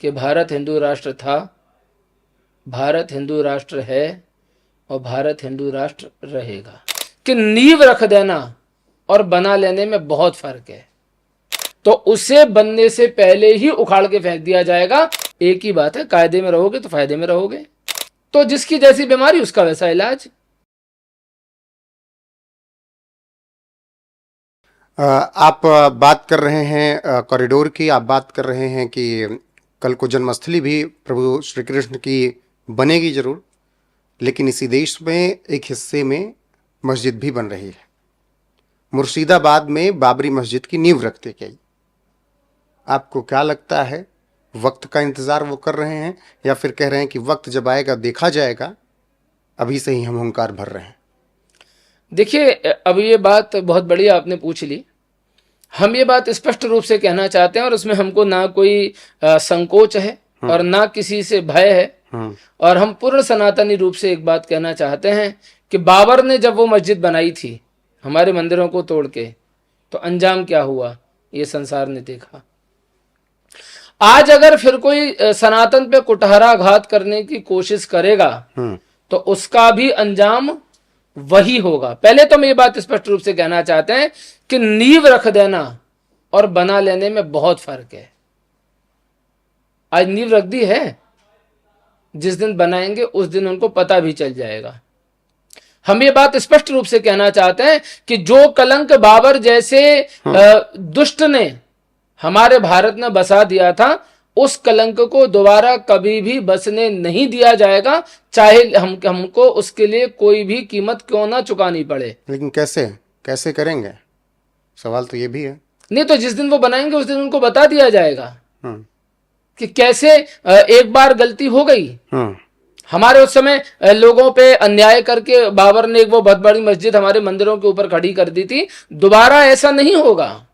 कि भारत हिंदू राष्ट्र था, भारत हिंदू राष्ट्र है और भारत हिंदू राष्ट्र रहेगा। कि नींव रख देना और बना लेने में बहुत फर्क है। तो उसे बनने से पहले ही उखाड़ के फेंक दिया जाएगा। एक ही बात है, कायदे में रहोगे तो फायदे में रहोगे। तो जिसकी जैसी बीमारी उसका वैसा इलाज। आप बात कर रहे हैं कॉरिडोर की, आप बात कर रहे हैं कि कल को जन्मस्थली भी प्रभु श्री कृष्ण की बनेगी जरूर, लेकिन इसी देश में एक हिस्से में मस्जिद भी बन रही है। मुर्शिदाबाद में बाबरी मस्जिद की नींव रख दी गई। आपको क्या लगता है, वक्त का इंतजार वो कर रहे हैं या फिर कह रहे हैं कि वक्त जब आएगा देखा जाएगा, अभी से ही हम हुंकार भर रहे हैं? देखिए, अब ये बात बहुत बढ़िया आपने पूछ ली। हम ये बात स्पष्ट रूप से कहना चाहते हैं और उसमें हमको ना कोई संकोच है और ना किसी से भय है। और हम पूर्ण सनातनी रूप से एक बात कहना चाहते हैं कि बाबर ने जब वो मस्जिद बनाई थी हमारे मंदिरों को तोड़ के, तो अंजाम क्या हुआ ये संसार ने देखा। आज अगर फिर कोई सनातन पे कुठाराघात करने की कोशिश करेगा तो उसका भी अंजाम वही होगा। पहले तो हम ये बात स्पष्ट रूप से कहना चाहते हैं कि नींव रख देना और बना लेने में बहुत फर्क है। आज नींव रख दी है, जिस दिन बनाएंगे उस दिन उनको पता भी चल जाएगा। हम ये बात स्पष्ट रूप से कहना चाहते हैं कि जो कलंक बाबर जैसे दुष्ट ने हमारे भारत में बसा दिया था, उस कलंक को दोबारा कभी भी बसने नहीं दिया जाएगा, चाहे हमको उसके लिए कोई भी कीमत क्यों ना चुकानी पड़े। लेकिन कैसे करेंगे, सवाल तो ये भी है। नहीं तो जिस दिन वो बनाएंगे उस दिन उनको बता दिया जाएगा कि कैसे एक बार गलती हो गई। हमारे उस समय लोगों पे अन्याय करके बाबर ने एक वो बहुत बड़ी मस्जिद हमारे मंदिरों के ऊपर खड़ी कर दी थी, दोबारा ऐसा नहीं होगा।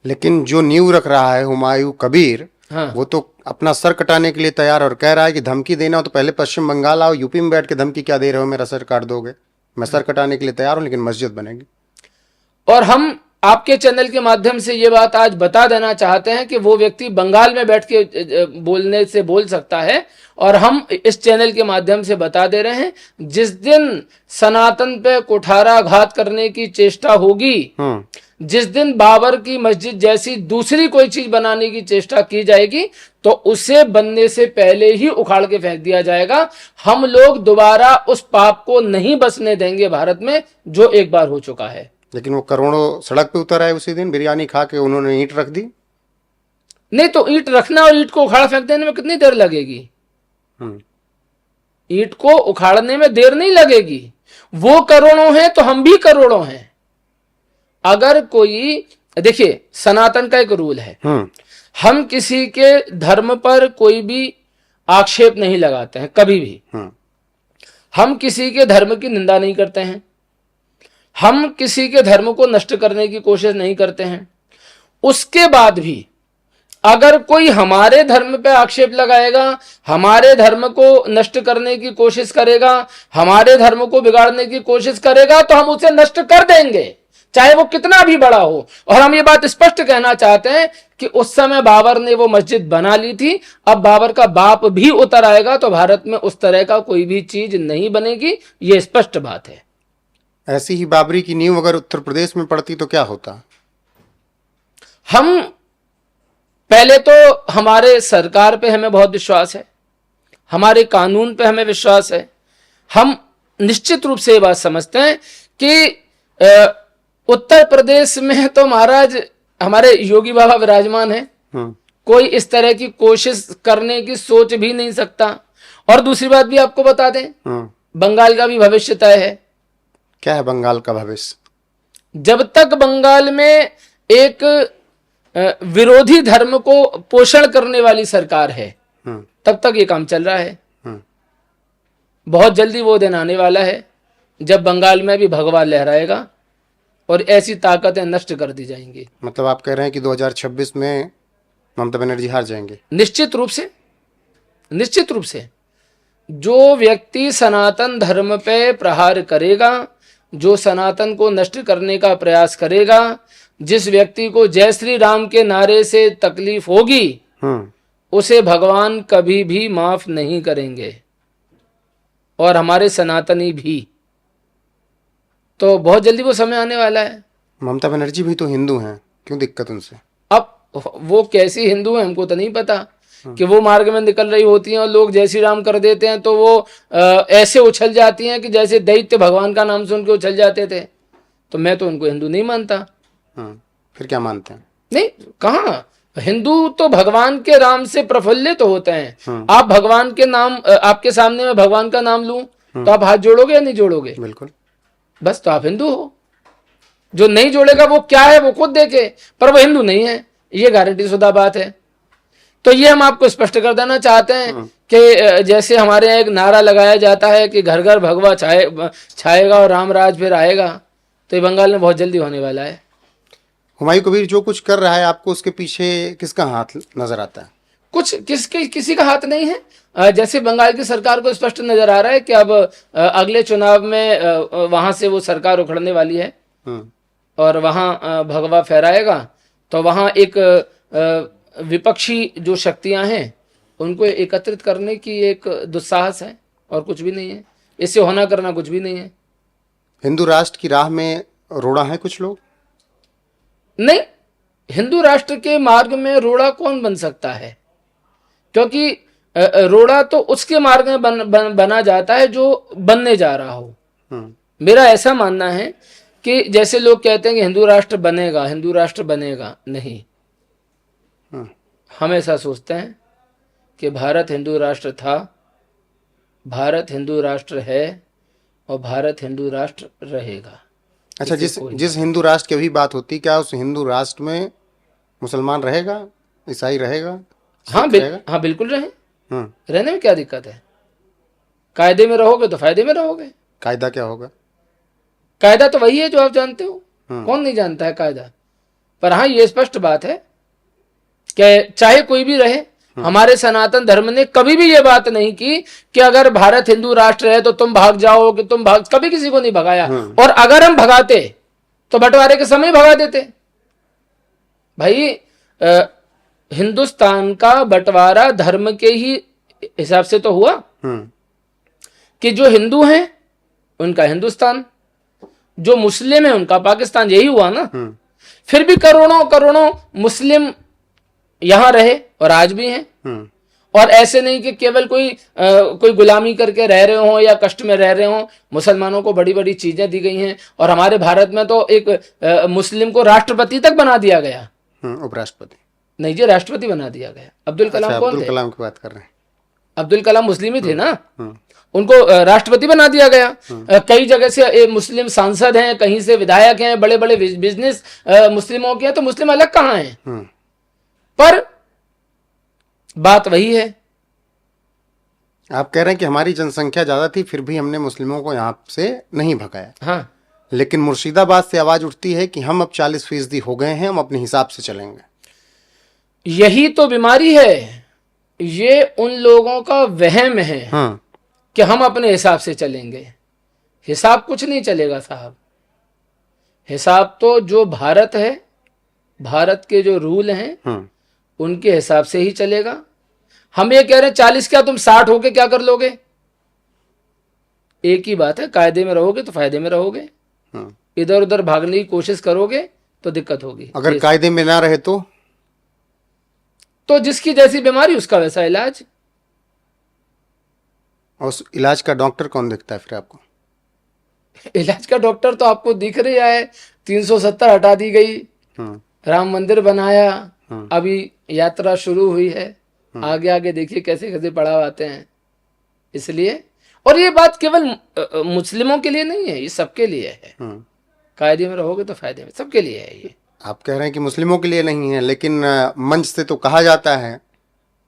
लेकिन जो नींव रख रहा है हुमायूं कबीर, वो तो अपना सर कटाने के लिए तैयार और कह रहा है कि धमकी देना हो तो पहले पश्चिम बंगाल आओ, यूपी में बैठ के धमकी क्या दे रहे हो, मेरा सर काट दोगे। मैं सर कटाने के लिए तैयार हूं, लेकिन मस्जिद बनेगी। और हम आपके चैनल के माध्यम से ये बात आज बता देना चाहते हैं कि वो व्यक्ति बंगाल में बैठ के बोलने से बोल सकता है, और हम इस चैनल के माध्यम से बता दे रहे हैं, जिस दिन सनातन पे कुठाराघात करने की चेष्टा होगी, जिस दिन बाबर की मस्जिद जैसी दूसरी कोई चीज बनाने की चेष्टा की जाएगी, तो उसे बनने से पहले ही उखाड़ के फेंक दिया जाएगा। हम लोग दोबारा उस पाप को नहीं बसने देंगे भारत में, जो एक बार हो चुका है। लेकिन वो करोड़ों सड़क पे उतर आए उसी दिन, बिरयानी खा के उन्होंने ईंट रख दी। नहीं तो ईंट रखना और ईंट को उखाड़ फेंक देने में कितनी देर लगेगी? ईंट को उखाड़ने में देर नहीं लगेगी। वो करोड़ों हैं तो हम भी करोड़ों हैं। अगर कोई, देखिए सनातन का एक रूल है, हम किसी के धर्म पर कोई भी आक्षेप नहीं लगाते हैं कभी भी। हम किसी के धर्म की निंदा नहीं करते हैं, हम किसी के धर्म को नष्ट करने की कोशिश नहीं करते हैं। उसके बाद भी अगर कोई हमारे धर्म पे आक्षेप लगाएगा, हमारे धर्म को नष्ट करने की कोशिश करेगा, हमारे धर्म को बिगाड़ने की कोशिश करेगा, तो हम उसे नष्ट कर देंगे, चाहे वो कितना भी बड़ा हो। और हम ये बात स्पष्ट कहना चाहते हैं कि उस समय बाबर ने वो मस्जिद बना ली थी, अब बाबर का बाप भी उतर आएगा तो भारत में उस तरह का कोई भी चीज नहीं बनेगी, ये स्पष्ट बात है। ऐसी ही बाबरी की नींव अगर उत्तर प्रदेश में पड़ती तो क्या होता? हम पहले तो हमारे सरकार पे हमें बहुत विश्वास है, हमारे कानून पे हमें विश्वास है। हम निश्चित रूप से ये बात समझते हैं कि उत्तर प्रदेश में तो महाराज हमारे योगी बाबा विराजमान है, कोई इस तरह की कोशिश करने की सोच भी नहीं सकता। और दूसरी बात भी आपको बता दें, बंगाल का भी भविष्य तय है। क्या है बंगाल का भविष्य? जब तक बंगाल में एक विरोधी धर्म को पोषण करने वाली सरकार है, तब तक ये काम चल रहा है। बहुत जल्दी वो दिन आने वाला है जब बंगाल में भी भगवा लहराएगा और ऐसी ताकतें नष्ट कर दी जाएंगी। मतलब आप कह रहे हैं कि 2026 में ममता बनर्जी हार जाएंगे? निश्चित रूप से, निश्चित रूप से। जो व्यक्ति सनातन धर्म पे प्रहार करेगा, जो सनातन को नष्ट करने का प्रयास करेगा, जिस व्यक्ति को जय श्री राम के नारे से तकलीफ होगी, उसे भगवान कभी भी माफ नहीं करेंगे, और हमारे सनातनी भी। तो बहुत जल्दी वो समय आने वाला है। ममता बनर्जी भी तो हिंदू हैं, क्यों दिक्कत उनसे? अब वो कैसी हिंदू है हमको तो नहीं पता, कि वो मार्ग में निकल रही होती हैं और लोग जय श्री राम कर देते हैं तो वो ऐसे उछल जाती हैं कि जैसे दैत्य भगवान का नाम सुन के उछल जाते थे। तो मैं तो उनको हिंदू नहीं मानता। फिर क्या मानते हैं? नहीं, कहाँ, हिंदू तो भगवान के नाम से प्रफुल्लित तो होते हैं। आप भगवान के नाम, आपके सामने मैं भगवान का नाम लूं तो आप हाथ जोड़ोगे या नहीं जोड़ोगे? बिल्कुल। बस, तो आप हिंदू हो। जो नहीं जोड़ेगा वो क्या है वो खुद देखे, पर वो हिंदू नहीं है, ये गारंटी शुदा बात है। तो ये हम आपको स्पष्ट कर देना चाहते हैं कि जैसे हमारे यहाँ एक नारा लगाया जाता है कि घर घर भगवा छाएगा और राम राज फिर आएगा, तो ये बंगाल में बहुत जल्दी होने वाला है। हुमायूं कबीर जो कुछ कर रहा है, आपको उसके पीछे किसका हाथ नजर आता है? कुछ किसी का हाथ नहीं है। जैसे बंगाल की सरकार को स्पष्ट नजर आ रहा है कि अब अगले चुनाव में वहां से वो सरकार उखड़ने वाली है और वहां भगवा फहराएगा, तो वहां एक विपक्षी जो शक्तियां हैं उनको एकत्रित करने की एक दुस्साहस है, और कुछ भी नहीं है। इससे होना करना कुछ भी नहीं है। हिंदू राष्ट्र की राह में रोड़ा है कुछ लोग? नहीं, हिंदू राष्ट्र के मार्ग में रोड़ा कौन बन सकता है? क्योंकि रोड़ा तो उसके मार्ग में बना जाता है जो बनने जा रहा हो। मेरा ऐसा मानना है कि जैसे लोग कहते हैं कि हिंदू राष्ट्र बनेगा, हिंदू राष्ट्र बनेगा, नहीं, हम ऐसा सोचते हैं कि भारत हिंदू राष्ट्र था, भारत हिंदू राष्ट्र है और भारत हिंदू राष्ट्र रहेगा। अच्छा, जिस हिंदू राष्ट्र की अभी बात होती, क्या उस हिंदू राष्ट्र में मुसलमान रहेगा, ईसाई रहेगा? हाँ, हाँ बिल्कुल रहे। रहने में क्या दिक्कत है? कायदे में रहोगे तो फायदे में रहोगे। कायदा क्या होगा? कायदा तो वही है जो आप जानते हो। कौन नहीं जानता है कायदा? पर हाँ, ये स्पष्ट बात है कि चाहे कोई भी रहे, हमारे सनातन धर्म ने कभी भी ये बात नहीं की कि अगर भारत हिंदू राष्ट्र है तो तुम भाग जाओ, कि तुम भाग, कभी किसी को नहीं भगाया। और अगर हम भगाते तो बंटवारे के समय भगा देते। भाई, हिंदुस्तान का बंटवारा धर्म के ही हिसाब से तो हुआ कि जो हिंदू हैं उनका हिंदुस्तान, जो मुस्लिम है उनका पाकिस्तान, यही हुआ ना। फिर भी करोड़ों करोड़ों मुस्लिम यहां रहे और आज भी हैं। और ऐसे नहीं कि केवल कोई गुलामी करके रह रहे हो या कष्ट में रह रहे हो। मुसलमानों को बड़ी बड़ी चीजें दी गई हैं, और हमारे भारत में तो एक मुस्लिम को राष्ट्रपति तक बना दिया गया। उपराष्ट्रपति नहीं जी, राष्ट्रपति बना दिया गया। अब्दुल कलाम कौन थे? अब्दुल कलाम की बात कर रहे हैं। अब्दुल कलाम मुस्लिम ही थे ना, उनको राष्ट्रपति बना दिया गया। कई जगह से मुस्लिम सांसद हैं, कहीं से विधायक हैं, बड़े बड़े बिजनेस मुस्लिमों के हैं। तो मुस्लिम अलग कहाँ हैं? पर बात वही है। आप कह रहे हैं कि हमारी जनसंख्या ज्यादा थी, फिर भी हमने मुस्लिमों को यहाँ से नहीं भगाया। हाँ, लेकिन मुर्शिदाबाद से आवाज उठती है कि हम अब 40% हो गए हैं, हम अपने हिसाब से चलेंगे। यही तो बीमारी है। ये उन लोगों का वहम है कि हम अपने हिसाब से चलेंगे। हिसाब कुछ नहीं चलेगा साहब। हिसाब तो जो भारत है, भारत के जो रूल हैं उनके हिसाब से ही चलेगा। हम ये कह रहे हैं 40 क्या, तुम 60 होके क्या कर लोगे? एक ही बात है, कायदे में रहोगे तो फायदे में रहोगे, इधर उधर भागने की कोशिश करोगे तो दिक्कत होगी। अगर कायदे में ना रहे तो जिसकी जैसी बीमारी उसका वैसा इलाज। और उस इलाज का डॉक्टर कौन दिखता है फिर आपको? इलाज का डॉक्टर तो आपको दिख रहा है। 370 हटा दी गई, राम मंदिर बनाया, अभी यात्रा शुरू हुई है। आगे आगे देखिए कैसे कैसे पड़ाव आते हैं। इसलिए, और ये बात केवल मुस्लिमों के लिए नहीं है, ये सबके लिए है। कायदे में रहोगे तो फायदे में, सबके लिए है ये। आप कह रहे हैं कि मुस्लिमों के लिए नहीं है, लेकिन मंच से तो कहा जाता है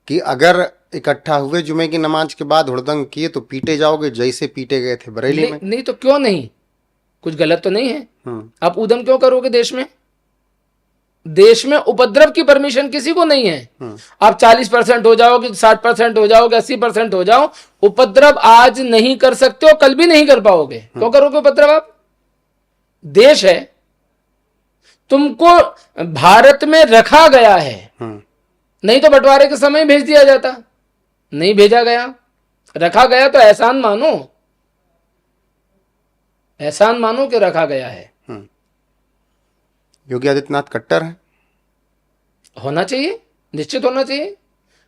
कि अगर इकट्ठा हुए जुमे की नमाज के बाद हुड़दंग किए तो पीटे जाओगे, जैसे पीटे गए थे बरेली में। नहीं तो क्यों नहीं? कुछ गलत तो नहीं है। आप उधम क्यों करोगे? देश में उपद्रव की परमिशन किसी को नहीं है। आप 40% हो जाओगे, 60% हो जाओगे, 80% हो जाओ, उपद्रव आज नहीं कर सकते हो, कल भी नहीं कर पाओगे। क्यों करोगे उपद्रव आप? देश है, तुमको भारत में रखा गया है नहीं तो बंटवारे के समय भेज दिया जाता, नहीं भेजा गया, रखा गया तो एहसान मानो, एहसान मानो कि रखा गया है। योगी आदित्यनाथ कट्टर है? होना चाहिए, निश्चित होना चाहिए।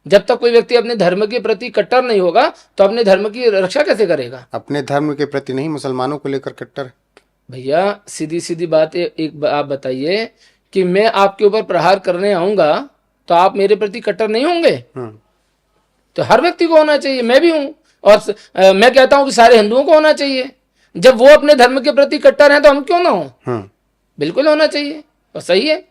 जब तक कोई व्यक्ति अपने धर्म के प्रति कट्टर नहीं होगा तो अपने धर्म की रक्षा कैसे करेगा? अपने धर्म के प्रति नहीं, मुसलमानों को लेकर कट्टर है। भैया सीधी सीधी बात एक आप बताइए कि मैं आपके ऊपर प्रहार करने आऊंगा तो आप मेरे प्रति कट्टर नहीं होंगे? तो हर व्यक्ति को होना चाहिए, मैं भी हूं। और मैं कहता हूं कि सारे हिंदुओं को होना चाहिए। जब वो अपने धर्म के प्रति कट्टर हैं तो हम क्यों ना हो? बिल्कुल होना चाहिए और सही है।